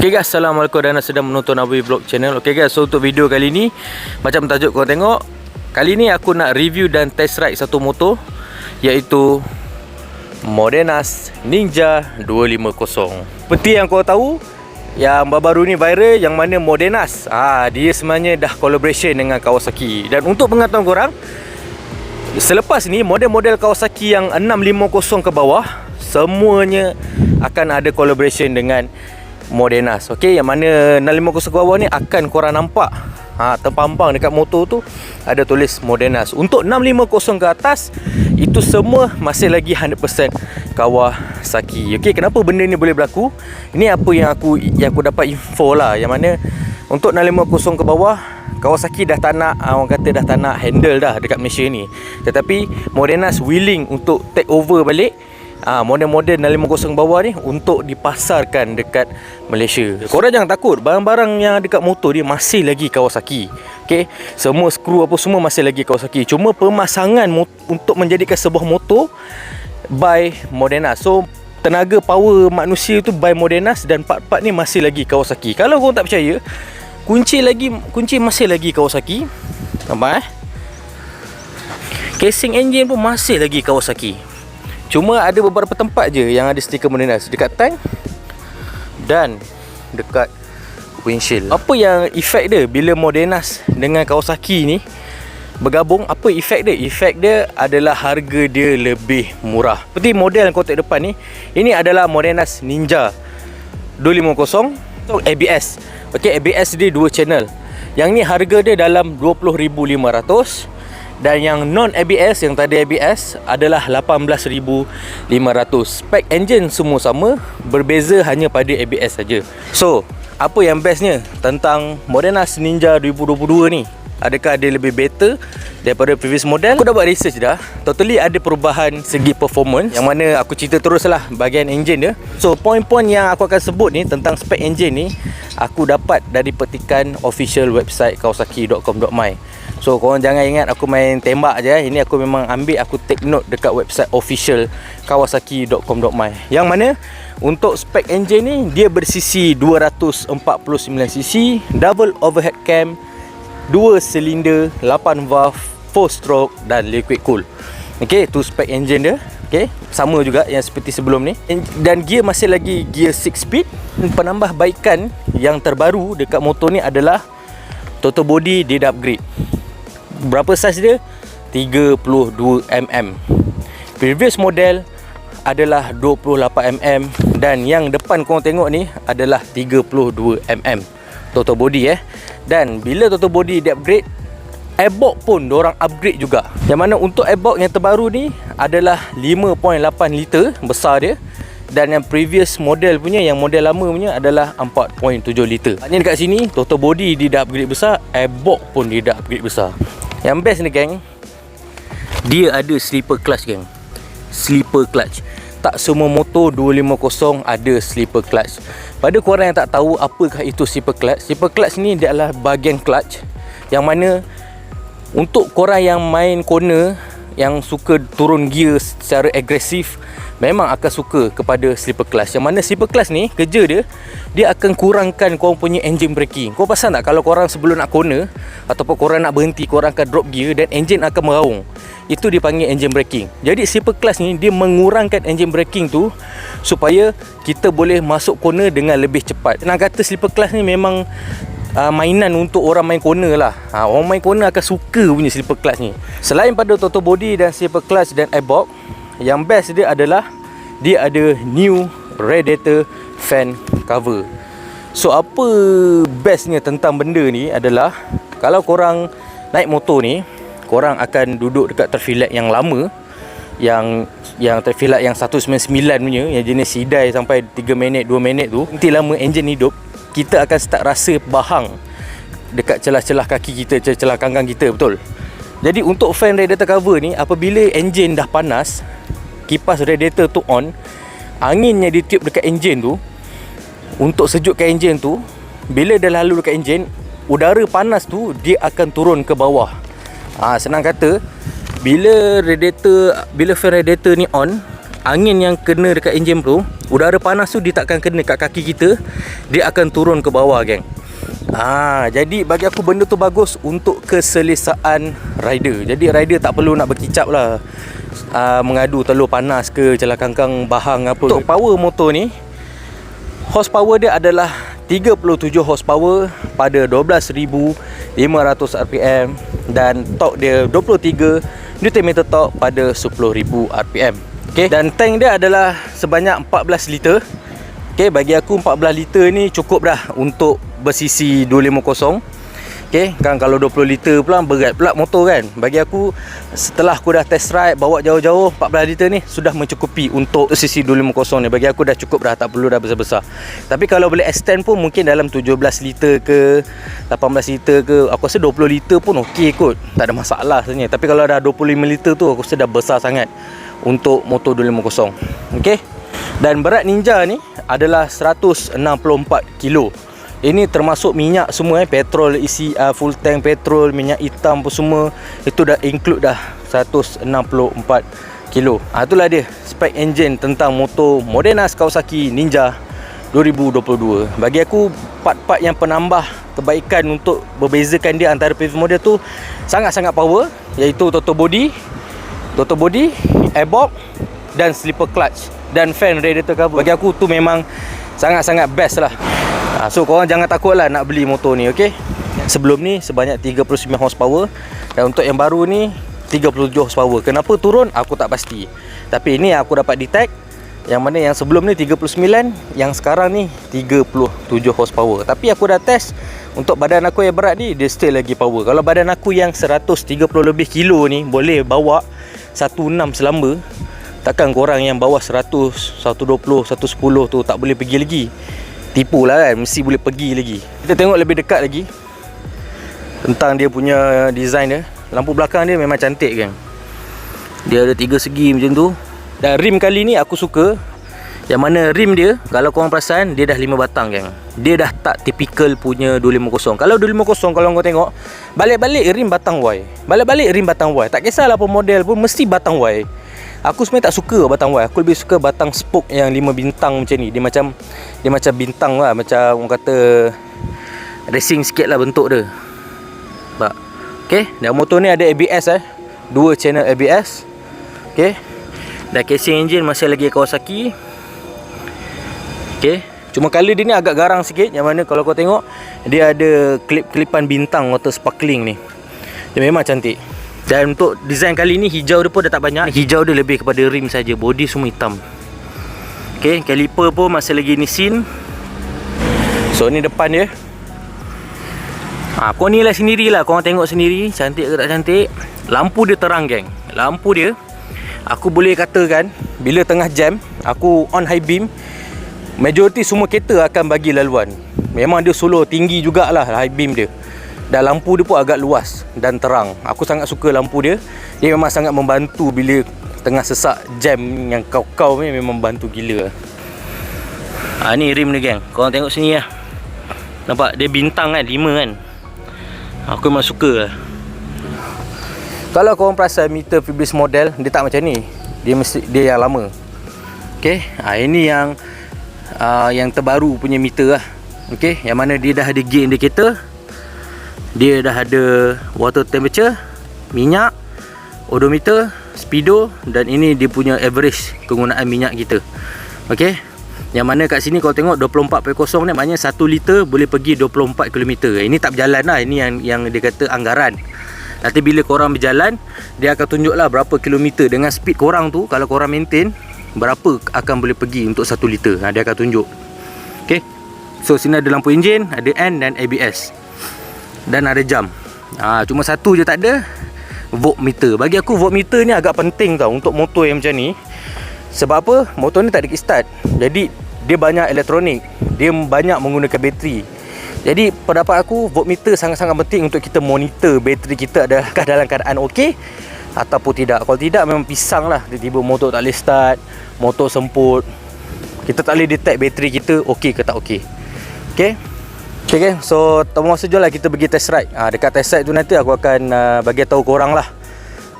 Okay guys, Assalamualaikum dan sedang menonton Abi Vlog Channel. Okay guys, so untuk video kali ni, macam tajuk korang tengok, kali ni aku nak review dan test ride satu motor, iaitu Modenas Ninja 250. Seperti yang korang tahu, yang baru-baru ni viral, yang mana Modenas dia sebenarnya dah collaboration dengan Kawasaki. Dan untuk pengetahuan korang, selepas ni model-model Kawasaki yang 650 ke bawah, semuanya akan ada collaboration dengan Modenas. Okey, yang mana 650 ke bawah ni akan korang nampak terpampang dekat motor tu ada tulis Modenas. Untuk 650 ke atas, itu semua masih lagi 100% Kawasaki. Okey, kenapa benda ni boleh berlaku? Ini apa yang aku dapat info lah, yang mana untuk 650 ke bawah, Kawasaki dah tak nak, orang kata dah tak nak handle dah dekat Malaysia ni. Tetapi Modenas willing untuk take over balik model-model 650 bawah ni untuk dipasarkan dekat Malaysia. Korang jangan takut, barang-barang yang dekat motor dia masih lagi Kawasaki. Okay? Semua skru apa semua masih lagi Kawasaki. Cuma pemasangan untuk menjadikan sebuah motor by Modenas. So tenaga power manusia tu by Modenas, dan part-part ni masih lagi Kawasaki. Kalau korang tak percaya, kunci masih lagi Kawasaki. Nampak casing engine pun masih lagi Kawasaki. Cuma ada beberapa tempat je yang ada stiker Modenas, dekat tank dan dekat windshield. Apa yang efek dia bila Modenas dengan Kawasaki ni bergabung? Apa efek dia? Efek dia adalah harga dia lebih murah. Seperti model yang kotak depan ni, ini adalah Modenas Ninja 250 ABS. Okey, ABS dia 2 channel. Yang ni harga dia dalam 20,500. Dan yang non-ABS, yang tadi ABS, adalah 18,500. Spek engine semua sama, berbeza hanya pada ABS saja. So, apa yang bestnya tentang Modenas Ninja 2022 ni? Adakah dia lebih better daripada previous model? Aku dah buat research dah. Totally ada perubahan segi performance, yang mana aku cerita terus lah bahagian engine dia. So, poin-poin yang aku akan sebut ni tentang spek engine ni, aku dapat dari petikan official website kawasaki.com.my. So korang jangan ingat aku main tembak je. Ini aku memang ambil, aku take note dekat website official kawasaki.com.my. Yang mana untuk spek engine ni, dia bersisi 249cc, double overhead cam, 2 silinder, 8 valve, 4 stroke dan liquid cool. Okay, tu spek engine dia. Okay, sama juga yang seperti sebelum ni. Dan gear masih lagi gear 6 speed. Penambahbaikan yang terbaru dekat motor ni adalah total body dia dah upgrade. Berapa saiz dia? 32mm. Previous model adalah 28mm, dan yang depan korang tengok ni adalah 32mm total body Dan bila total body dia upgrade, airbox pun diorang upgrade juga. Yang mana untuk airbox yang terbaru ni adalah 5.8 liter besar dia, dan yang previous model punya, yang model lama punya adalah 4.7 liter. Maknanya dekat sini total body dia dah upgrade besar, airbox pun dia dah upgrade besar. Yang best ni geng, dia ada slipper clutch geng. Slipper clutch. Tak semua motor 250 ada slipper clutch. Pada korang yang tak tahu apakah itu slipper clutch, slipper clutch ni dia adalah bahagian clutch yang mana untuk korang yang main corner, yang suka turun gear secara agresif, memang akan suka kepada slipper clutch. Yang mana slipper clutch ni, kerja dia akan kurangkan korang punya engine braking. Kau pasal tak, kalau korang sebelum nak corner ataupun korang nak berhenti, korang akan drop gear dan engine akan meraung. Itu dipanggil engine braking. Jadi slipper clutch ni, dia mengurangkan engine braking tu supaya kita boleh masuk corner dengan lebih cepat. Nak kata slipper clutch ni memang mainan untuk orang main corner lah. Orang main corner akan suka punya slipper clutch ni. Selain pada total body dan slipper clutch dan airbox, yang best dia adalah dia ada new radiator fan cover. So apa bestnya tentang benda ni adalah, kalau korang naik motor ni, korang akan duduk dekat traffic light yang lama, yang traffic light yang 199 punya, yang jenis sidai sampai 3 minit 2 minit tu. Nanti lama engine hidup, kita akan start rasa bahang dekat celah-celah kaki kita, celah kangkang kita, betul. Jadi untuk fan radiator cover ni, apabila engine dah panas, kipas radiator tu on, anginnya ditiup dekat engine tu untuk sejukkan engine tu. Bila dah lalu dekat engine, udara panas tu dia akan turun ke bawah. Senang kata, bila fan radiator ni on, angin yang kena dekat enjin tu, udara panas tu dia takkan kena kat kaki kita, dia akan turun ke bawah, geng. Jadi bagi aku benda tu bagus untuk keselesaan rider. Jadi rider tak perlu nak berkicap lah, mengadu telur panas ke, celah kangkang bahang apa. Untuk power motor ni, horsepower dia adalah 37 horsepower pada 12,500 rpm dan torque dia 23 Nm torque pada 10,000 rpm. Okay. Dan tank dia adalah sebanyak 14 liter. Okay, bagi aku 14 liter ni cukup dah untuk bersisi 250. Okay, kan kalau 20 liter pula berat pula motor kan. Bagi aku, setelah aku dah test ride, bawa jauh-jauh, 14 liter ni sudah mencukupi untuk sisi 250 ni. Bagi aku dah cukup dah, tak perlu dah besar-besar. Tapi kalau boleh extend pun mungkin dalam 17 liter ke 18 liter ke, aku rasa 20 liter pun okey kot, tak ada masalah sebenarnya. Tapi kalau dah 25 liter tu aku rasa dah besar sangat untuk motor 250. Okey. Dan berat Ninja ni adalah 164 kilo. Ini termasuk minyak semua, petrol isi, full tank petrol, minyak hitam pun semua. Itu dah include dah 164 kilo. Itulah dia spek enjin tentang motor Modenas Kawasaki Ninja 2022. Bagi aku, part-part yang penambah kebaikan untuk membezakan dia antara previous model tu sangat-sangat power, iaitu throttle body, airbox dan slipper clutch dan fan radiator cover. Bagi aku tu memang sangat-sangat best lah. So korang jangan takut lah nak beli motor ni, okay? Sebelum ni sebanyak 39 horsepower, dan untuk yang baru ni 37 horsepower. Kenapa turun aku tak pasti, tapi ini aku dapat detect yang mana yang sebelum ni 39, yang sekarang ni 37 horsepower. Tapi aku dah test, untuk badan aku yang berat ni dia still lagi power. Kalau badan aku yang 130 lebih kilo ni boleh bawa 16 selamba, takkan korang yang bawah 100, 120, 110 tu tak boleh pergi lagi? Tipu lah kan, mesti boleh pergi lagi. Kita tengok lebih dekat lagi tentang dia punya design dia. Lampu belakang dia memang cantik kan, dia ada 3 segi macam tu. Dan rim kali ni aku suka, yang mana rim dia, kalau korang perasan, dia dah 5 batang kan. Dia dah tak typical punya 250. Kalau 250, kalau korang tengok, balik-balik rim batang Y, balik-balik rim batang Y. Tak kisahlah apa model pun mesti batang Y. Aku sebenarnya tak suka batang Y. Aku lebih suka batang spoke yang 5 bintang macam ni. Dia macam bintang lah, macam orang kata racing sikit lah bentuk dia. Nampak? Okay, dan motor ni ada ABS 2 channel ABS. Okay, dan casing engine masih lagi Kawasaki. Okay, cuma color dia ni agak garang sikit, yang mana kalau kau tengok dia ada klip-klipan bintang water sparkling ni. Dia memang cantik. Dan untuk design kali ni, hijau dia pun dah tak banyak. Hijau dia lebih kepada rim saja, body semua hitam. Okay, caliper pun masih lagi Nissin. So ni depan dia. Kau ni lah sendirilah, korang tengok sendiri cantik ke tak cantik. Lampu dia terang geng. Lampu dia, aku boleh katakan bila tengah jam, aku on high beam, majority semua kereta akan bagi laluan. Memang dia solo tinggi jugalah high beam dia. Dan lampu dia pun agak luas dan terang. Aku sangat suka lampu dia. Dia memang sangat membantu bila tengah sesak jam yang kau ni, memang bantu gila. Ni rim dia geng. Korang tengok sini lah. Nampak dia bintang kan, 5 kan. Aku memang suka lah. Kalau korang perasan meter previous model, dia tak macam ni. Dia yang lama. Okay, ini yang terbaru punya meter lah. Okay, yang mana dia dah ada gear indicator, dia dah ada water temperature, minyak, odometer, speedo, dan ini dia punya average penggunaan minyak kita. Okey, yang mana kat sini kalau tengok 24.0 ni maknanya 1 liter boleh pergi 24 km. Ini tak berjalan lah, ini yang dia kata anggaran. Nanti bila korang berjalan, dia akan tunjuk lah berapa kilometer dengan speed korang tu. Kalau korang maintain, berapa akan boleh pergi untuk 1 liter. Dia akan tunjuk. Okey, so sini ada lampu enjin, ada N dan ABS, dan ada jam. Cuma satu je tak ada, voltmeter. Bagi aku voltmeter ni agak penting tau untuk motor yang macam ni. Sebab apa? Motor ni tak ada kickstart, jadi dia banyak elektronik, dia banyak menggunakan bateri. Jadi pendapat aku, voltmeter sangat-sangat penting untuk kita monitor bateri kita adakah dalam keadaan okey ataupun tidak. Kalau tidak, memang pisang lah. Tiba-tiba motor tak boleh start, motor semput, kita tak boleh detect bateri kita okey ke tak okey. Okay, so termasuk je lah kita pergi test ride. Dekat test ride tu nanti aku akan bagi tahu korang lah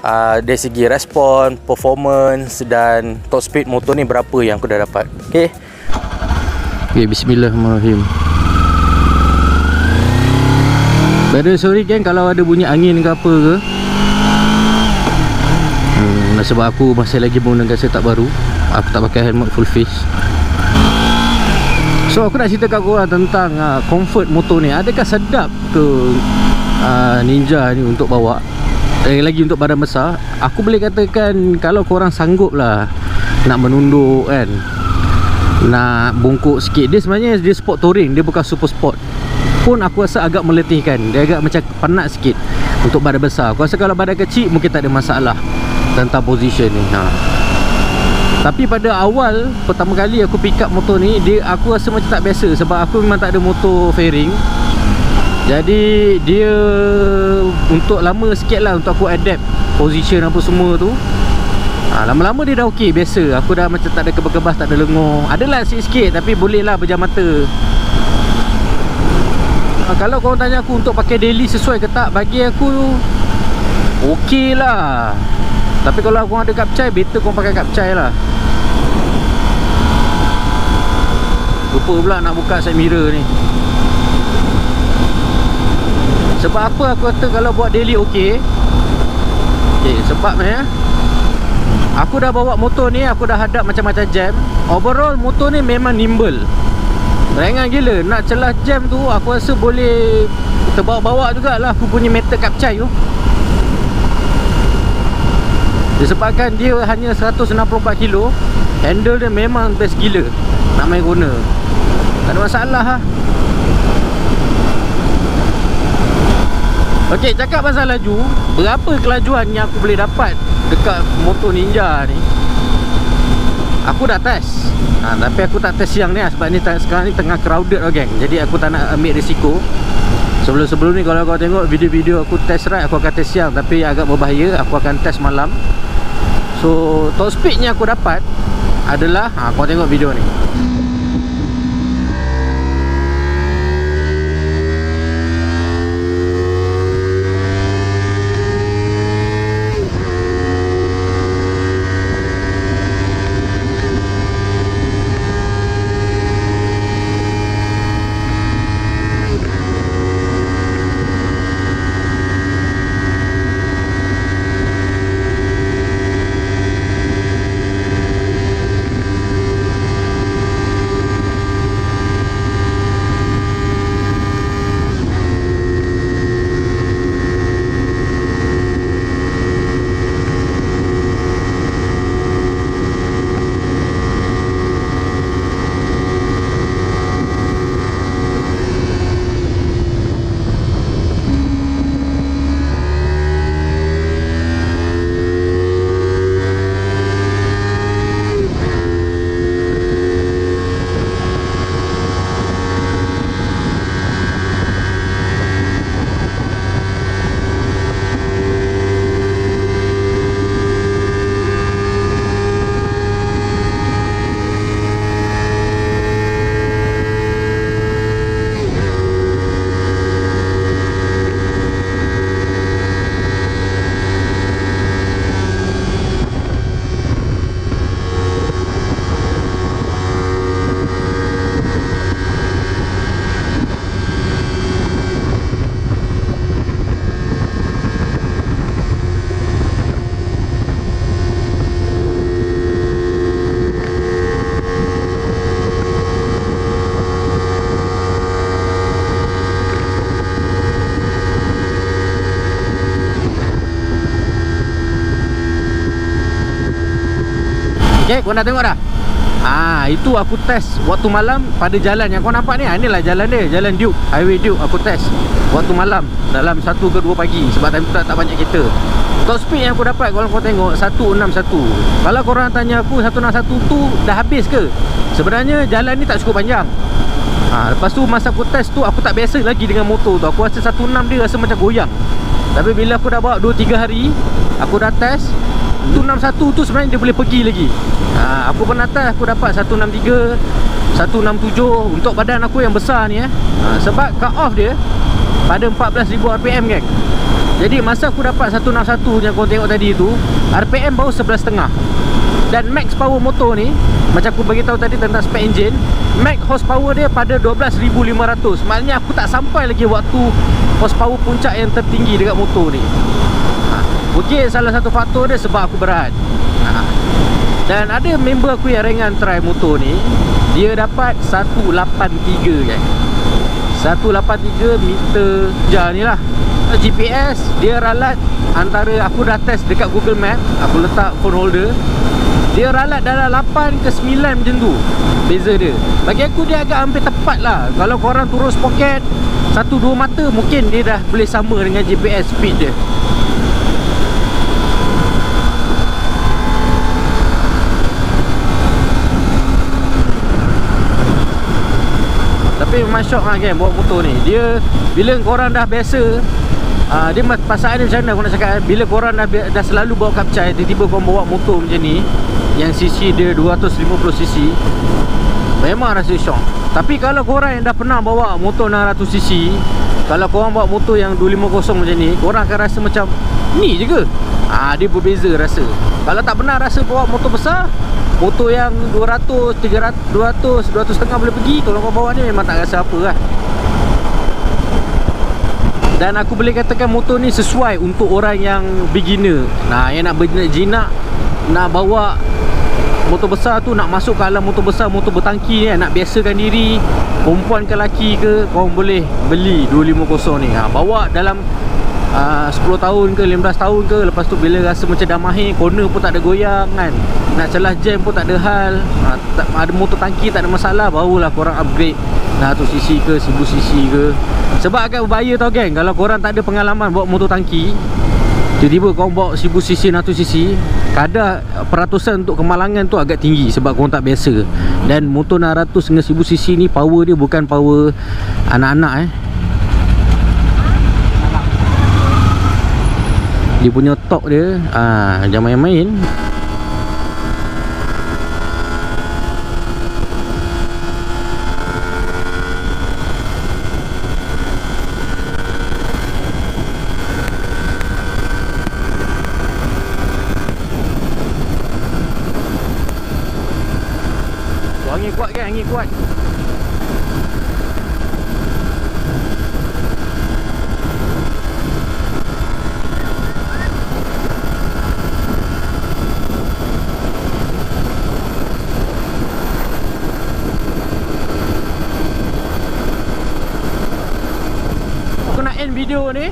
dari segi respon, performance dan top speed motor ni berapa yang aku dah dapat. Okay, bismillahirrahmanirrahim. By the way, sorry geng kalau ada bunyi angin ke apa ke. Sebab aku masih lagi menggunakan setup baru. Aku tak pakai helmet full face. So aku nak ceritakan korang tentang comfort motor ni. Adakah sedap ke Ninja ni untuk bawa, lagi untuk badan besar? Aku boleh katakan kalau korang sanggup lah nak menunduk kan, nak bungkuk sikit. Dia sebenarnya dia sport touring, dia bukan super sport pun. Aku rasa agak meletihkan. Dia agak macam penat sikit untuk badan besar. Aku rasa kalau badan kecil mungkin tak ada masalah tentang position ni. Tapi pada awal pertama kali aku pick up motor ni, aku rasa macam tak biasa. Sebab aku memang tak ada motor fairing. Jadi dia untuk lama sikit lah untuk aku adapt position apa semua tu. Lama-lama dia dah okey, biasa. Aku dah macam tak ada kebas-kebas, tak ada lengur. Adalah sikit-sikit tapi boleh lah pejam mata. Kalau korang tanya aku untuk pakai daily sesuai ke tak, bagi aku okey lah. Tapi kalau korang ada kapcai, better korang pakai kapcai lah. Lupa pula nak buka side mirror ni. Sebab apa aku kata kalau buat daily okey? Sebabnya aku dah bawa motor ni, aku dah hadap macam-macam jam. Overall motor ni memang nimble. Ringan gila. Nak celah jam tu aku rasa boleh terbawa-bawa jugalah aku punya metal kapcai tu. Disebabkan dia hanya 164 kilo, handle dia memang best gila nak main guna. Tak ada masalah lah. Okey, cakap pasal laju, berapa kelajuan yang aku boleh dapat dekat motor Ninja ni? Aku dah test. Tapi aku tak test siang ni sebab ni sekarang ni tengah crowded lah geng. Jadi aku tak nak ambil risiko. Sebelum ni kalau kau tengok video-video aku test ride, aku akan test siang. Tapi agak berbahaya, aku akan test malam. So top speed yang aku dapat adalah kau tengok video ni. Okay, kau dah tengok dah? Itu aku test waktu malam pada jalan yang kau nampak ni. Inilah jalan dia, jalan Duke, Highway Duke. Aku test waktu malam dalam 1 ke 2 pagi. Sebab time tu tak banyak kereta. Top speed yang aku dapat kalau kau tengok 161. Kalau korang tanya aku 161 tu dah habis ke? Sebenarnya jalan ni tak cukup panjang. Lepas tu masa aku test tu aku tak biasa lagi dengan motor tu. Aku rasa 16 dia rasa macam goyang. Tapi bila aku dah bawa 2-3 hari, aku dah test 161 tu sebenarnya dia boleh pergi lagi. Aku pernah test, aku dapat 163, 167 untuk badan aku yang besar ni Sebab cut off dia pada 14,000 RPM geng. Jadi masa aku dapat 161 yang kau tengok tadi tu, RPM baru 11.5. Dan max power motor ni, macam aku bagi tahu tadi tentang spek enjin, max horsepower dia pada 12,500. Maknanya aku tak sampai lagi waktu horsepower puncak yang tertinggi dekat motor ni. Mungkin salah satu faktor dia sebab aku berat. Dan ada member aku yang ringan try motor ni, dia dapat 183 kan. 183 meter jar ni lah. GPS dia ralat antara, aku dah test dekat Google Map, aku letak phone holder, dia ralat dalam 8 ke 9 macam tu beza dia. Bagi aku dia agak hampir tepat lah. Kalau korang turun poket 1-2 mata, mungkin dia dah boleh sama dengan GPS speed dia. Tapi memang syok lah kan bawa motor ni. Dia bila korang dah biasa, dia pasal dia macam mana aku nak cakap, bila korang dah selalu bawa kapcai, tiba-tiba korang bawa motor macam ni yang cc dia 250cc, memang rasa syok. Tapi kalau korang yang dah pernah bawa motor 600cc, kalau korang bawa motor yang 250 macam ni, korang akan rasa macam ni je ke? Dia berbeza rasa. Kalau tak pernah rasa bawa motor besar, motor yang 200, 300, 200, 200.5 boleh pergi, kalau kau bawa ni memang tak rasa apa lah. Dan aku boleh katakan motor ni sesuai untuk orang yang beginner. Yang nak berjinak, nak bawa motor besar tu, nak masuk ke alam motor besar, motor bertangki ni, nak biasakan diri, perempuan ke lelaki ke, korang boleh beli 250 ni. Bawa dalam 10 tahun ke 15 tahun ke, lepas tu bila rasa macam dah mahir, corner pun tak ada goyang kan, nak celah jam pun tak ada hal, ada motor tangki tak ada masalah, barulah korang upgrade 100cc ke 1000cc ke. Sebab agak berbahaya tau geng, kalau korang tak ada pengalaman bawa motor tangki, tiba-tiba korang bawa 1000cc 100cc, kadar peratusan untuk kemalangan tu agak tinggi sebab korang tak biasa. Dan motor 600 dengan 1000cc ni power dia bukan power anak-anak Dia punya torque dia jangan main-main. Angin kuat kan, angin kuat. Aku nak end video ni.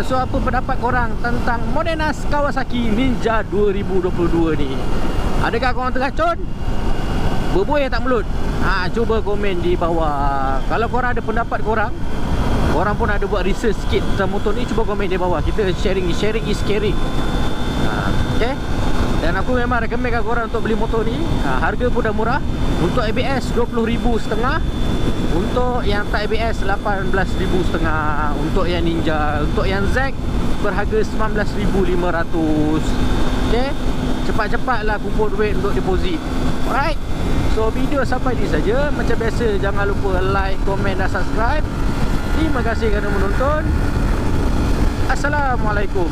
So apa pendapat korang tentang Modenas Kawasaki Ninja 2022 ni? Adakah korang tergacun? Berbuih tak mulut? Cuba komen di bawah. Kalau korang ada pendapat korang pun ada buat research sikit tentang motor ni, cuba komen di bawah. Kita sharing is caring. Okay. Dan aku memang rekomenkan korang untuk beli motor ni. Harga pun dah murah. Untuk ABS 20,500. Untuk yang tak ABS 18,500. Untuk yang Ninja, untuk yang Z berharga 19,500. Okay. Cepat-cepatlah kumpul duit untuk deposit. Alright. So video sampai di saja. Macam biasa, jangan lupa like, komen dan subscribe. Terima kasih kerana menonton. Assalamualaikum.